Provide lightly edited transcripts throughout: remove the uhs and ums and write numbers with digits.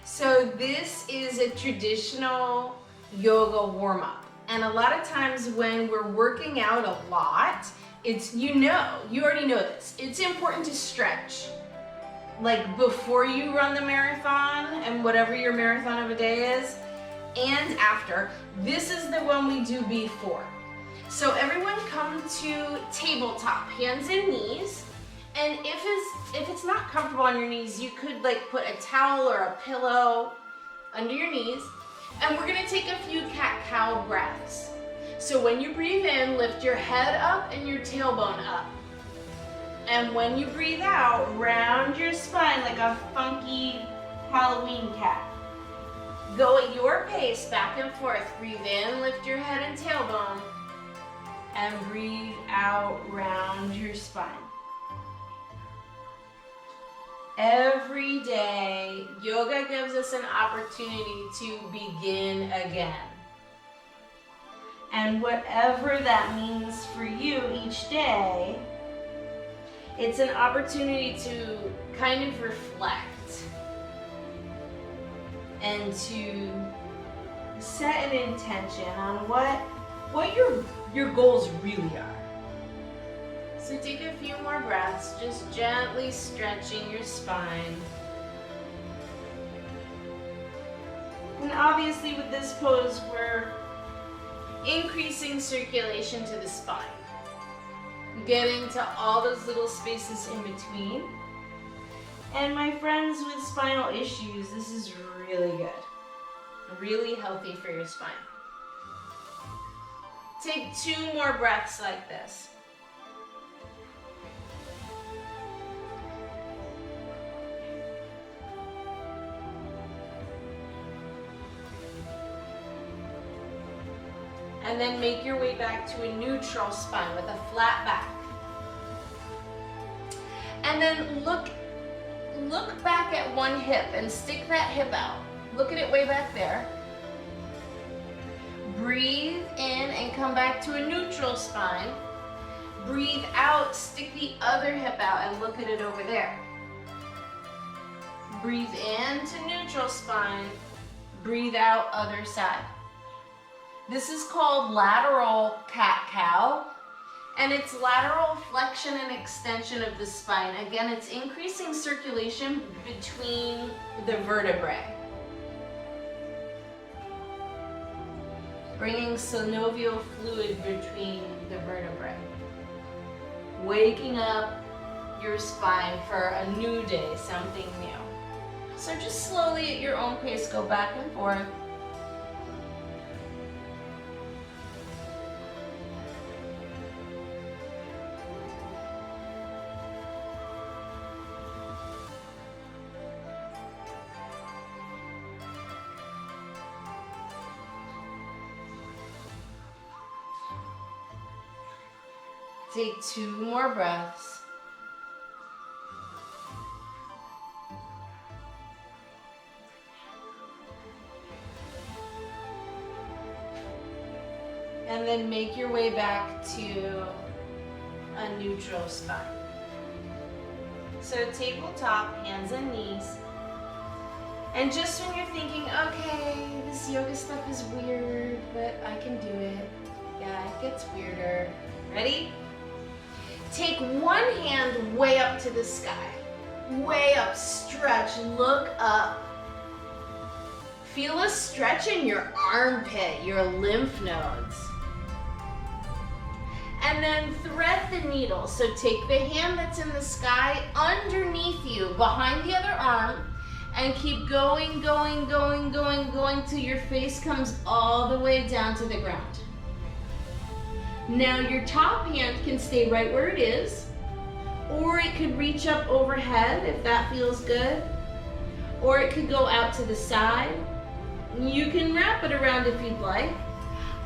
So this is a traditional yoga warm-up. And a lot of times when we're working out a lot, you already know this. It's important to stretch. Like before you run the marathon and whatever your marathon of a day is, and after. This is the one we do before. So everyone come to tabletop, hands and knees. And if it's not comfortable on your knees, you could like put a towel or a pillow under your knees. And we're gonna take a few cat-cow breaths. So when you breathe in, lift your head up and your tailbone up. And when you breathe out, round your spine like a funky Halloween cat. Go at your pace, back and forth. Breathe in, lift your head and tailbone. And breathe out, round your spine. Every day, yoga gives us an opportunity to begin again. And whatever that means for you each day, it's an opportunity to kind of reflect and to set an intention on what your goals really are. So take a few more breaths, just gently stretching your spine. And obviously with this pose, we're increasing circulation to the spine, getting to all those little spaces in between. And my friends with spinal issues, this is really good. Really healthy for your spine. Take 2 more breaths like this. And then make your way back to a neutral spine with a flat back. And then look back at one hip and stick that hip out. Look at it way back there. Breathe in and come back to a neutral spine. Breathe out, stick the other hip out and look at it over there. Breathe in to neutral spine. Breathe out, other side. This is called lateral cat-cow, and it's lateral flexion and extension of the spine. Again, it's increasing circulation between the vertebrae. Bringing synovial fluid between the vertebrae. Waking up your spine for a new day, something new. So just slowly at your own pace, go back and forth. Take 2 more breaths. And then make your way back to a neutral spine. So tabletop, hands and knees. And just when you're thinking, okay, this yoga stuff is weird, but I can do it. Yeah, it gets weirder. Ready? Take one hand way up to the sky. Way up, stretch, look up. Feel a stretch in your armpit, your lymph nodes. And then thread the needle. So take the hand that's in the sky underneath you, behind the other arm, and keep going, going, going, going, going till your face comes all the way down to the ground. Now your top hand can stay right where it is, or it could reach up overhead if that feels good, or it could go out to the side. You can wrap it around if you'd like.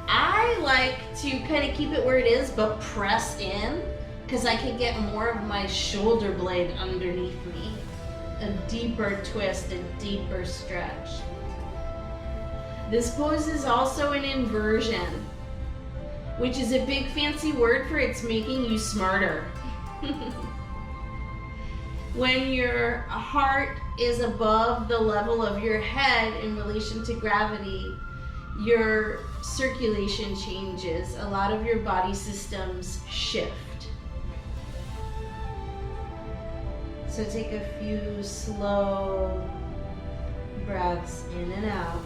I like to kind of keep it where it is but press in, because I can get more of my shoulder blade underneath me. A deeper twist, a deeper stretch. This pose is also an inversion, which is a big fancy word for it's making you smarter. When your heart is above the level of your head in relation to gravity, your circulation changes. A lot of your body systems shift. So take a few slow breaths in and out.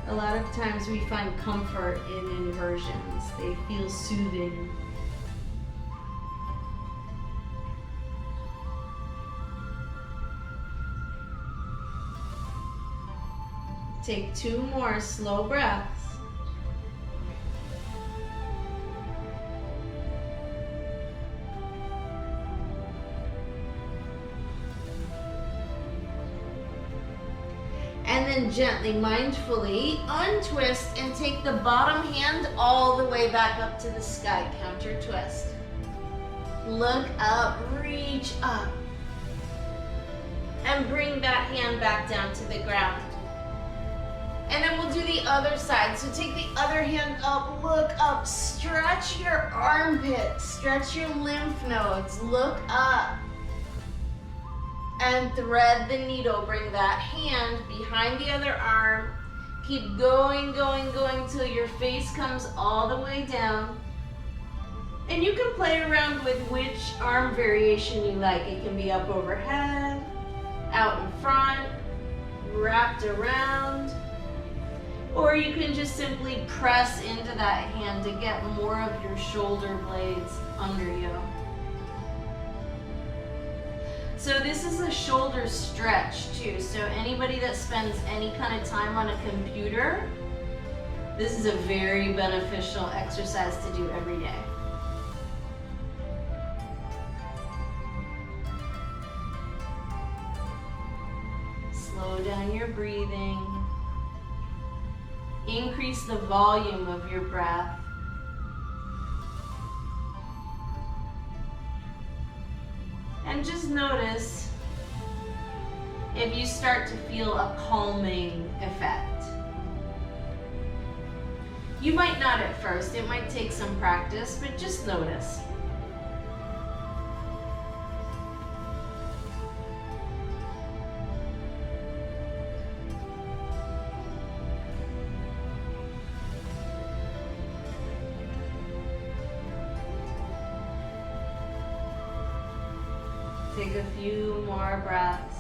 A lot of times we find comfort in inversions. They feel soothing. Take 2 more slow breaths. And then gently, mindfully untwist and take the bottom hand all the way back up to the sky. Counter twist. Look up, reach up. And bring that hand back down to the ground. And then we'll do the other side. So take the other hand up, look up, stretch your armpits, stretch your lymph nodes, look up. And thread the needle. Bring that hand behind the other arm. Keep going, going, going till your face comes all the way down. And you can play around with which arm variation you like. It can be up overhead, out in front, wrapped around. Or you can just simply press into that hand to get more of your shoulder blades under you. So this is a shoulder stretch too. So anybody that spends any kind of time on a computer, this is a very beneficial exercise to do every day. Slow down your breathing. Increase the volume of your breath. And just notice if you start to feel a calming effect. You might not at first, it might take some practice, but just notice. Take a few more breaths.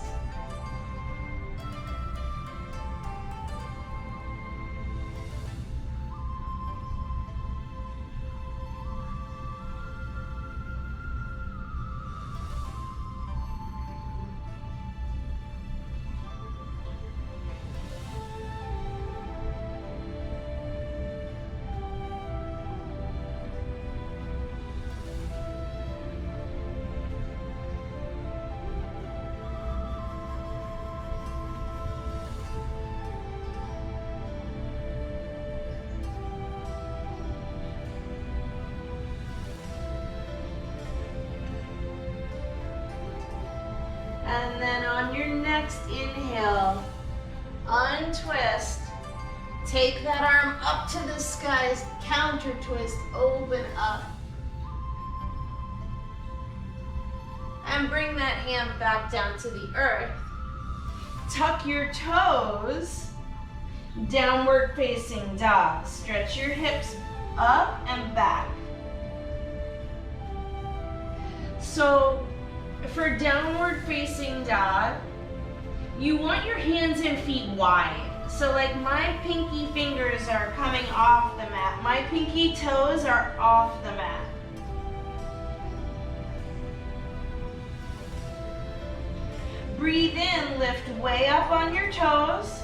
And then on your next inhale, untwist. Take that arm up to the skies, counter twist, open up. And bring that hand back down to the earth. Tuck your toes, downward facing dog. Stretch your hips up and back. So for downward facing dog, you want your hands and feet wide. So like my pinky fingers are coming off the mat. My pinky toes are off the mat. Breathe in, lift way up on your toes.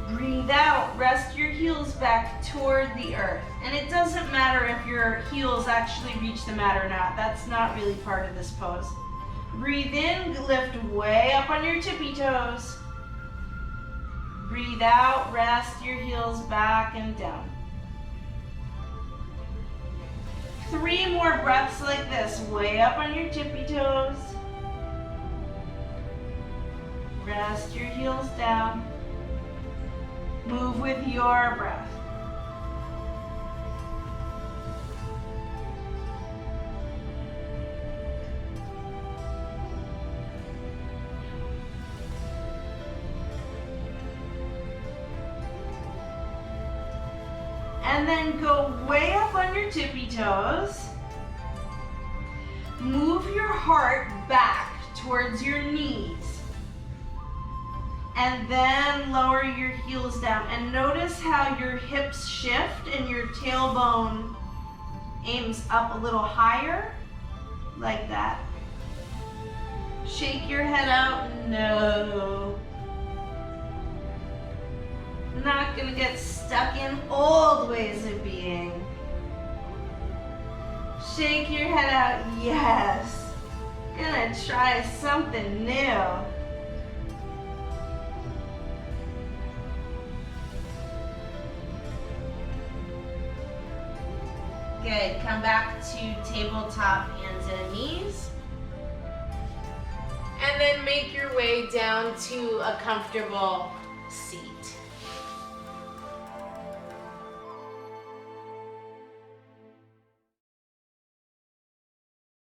Breathe out, rest your heels back toward the earth. And it doesn't matter if your heels actually reach the mat or not. That's not really part of this pose. Breathe in, lift way up on your tippy toes. Breathe out, rest your heels back and down. 3 more breaths like this, way up on your tippy toes. Rest your heels down. Move with your breath. And then go way up on your tippy toes. Move your heart back towards your knees. And then lower your heels down. And notice how your hips shift and your tailbone aims up a little higher, like that. Shake your head out, no. Not gonna get stuck in old ways of being. Shake your head out, yes. Gonna try something new. Good, come back to tabletop hands and knees. And then make your way down to a comfortable seat.